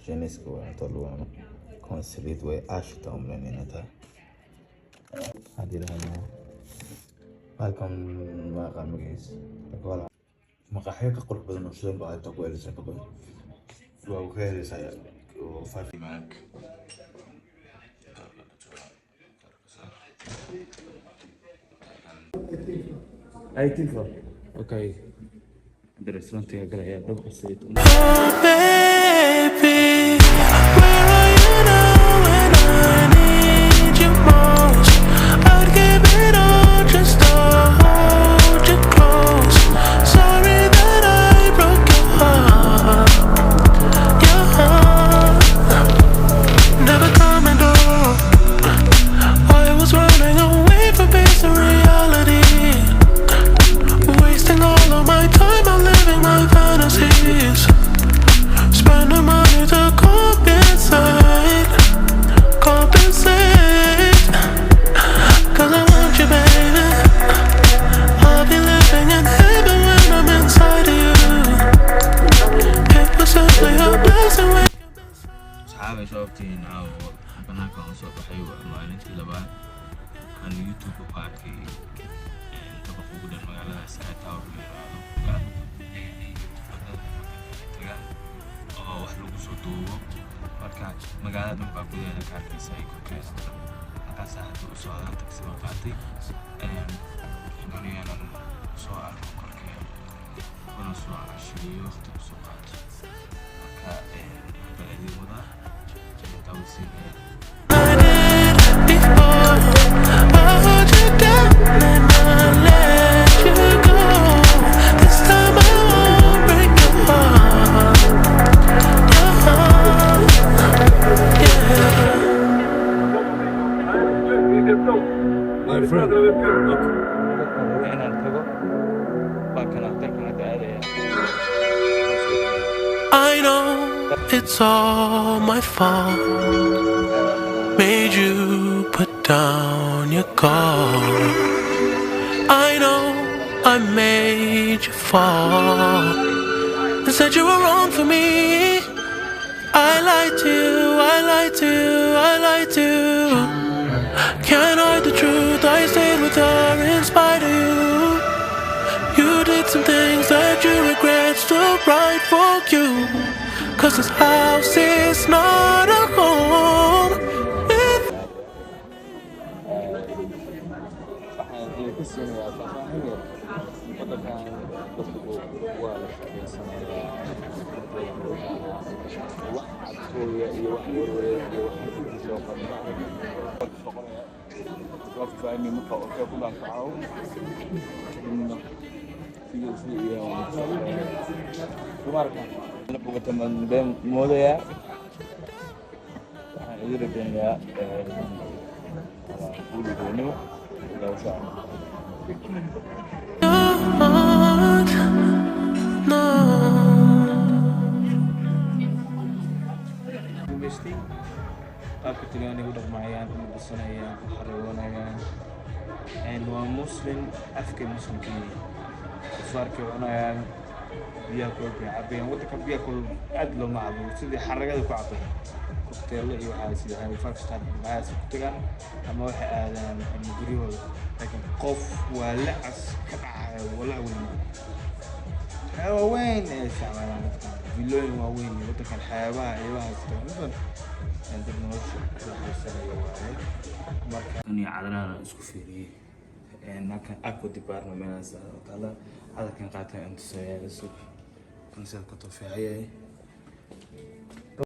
جينيسكو طلوعنا كونسليت واشتهم لنينتها هذه لها halkan waa magaciisa maqaxyo ka qurux badan oo sidan baa inta ku helisa ka badan waa ka helisa oo faafi maak I think so. Okay. The restaurant is going to be oh, baby, where are you now when I need you most? I'd give it all just to hold you close. Sorry that I broke your heart. Your heart never coming through. I was running away from peace and reality. Wasting all of my time, I'm living my fantasies. Spending money to compensate. Cause I want you, baby. I'll be living in heaven when I'm inside of you. It was simply a blessing when صحابي شوفتي ناو بناك عنصر بحيوة ما ننتي لبان عن يوتيوب وقاكي تبقوا قد المقالة ساعتها ورميرانو wax lagu soo duubo marka magaalada dhan baa gudaheeda ka arkaysa ay ku kaysto halkaas hadda u soo aadan taxi baan qaatay doonayaan soo arko korkeeda kuna soo cashiyo waqti ku soo qaato marka baladii wadaa tawsiinaya I know it's all my fault. Made you put down your guard. I know I made you fall and said you were wrong for me. I lied to you, I lied to you, I lied to you. Can't hide the truth, I stayed with her in spite of you. You did some things that you regret, still right for you. Cause this house is not a home. فاني متوقع كل عن تعاون انه في وماركه انا بقيت من بين موليا يدير الدنيا على كل بينه لو شاء guulaystay qaabka talyaaniga u dhaqmayaan u dhisanayaan u xaragoonayaan waa muslim afkay muslimkii kufaarkay cunayaan biyaha koob bay cabayaan waddanka biyaha koob aad looma cabo sidii xaragada ku cabay kokteelo iyo waxaa sida five star waxaas ku tagaan ama waxay aadaan guryahooda laakiin qof waa lacas ka dhacaya walac weyn waaweyn ee isticmaalaan dadkan vilooyin waaweyn iyo waddankan xeebaha eebahaas tagan dad nolosha raaxaysanaya waaye marka ani cadalaana isku fiiriyey halkan aqua department meelahaas taala hadalkan qaatan inta soo yaala suuq concept ka too fiicayay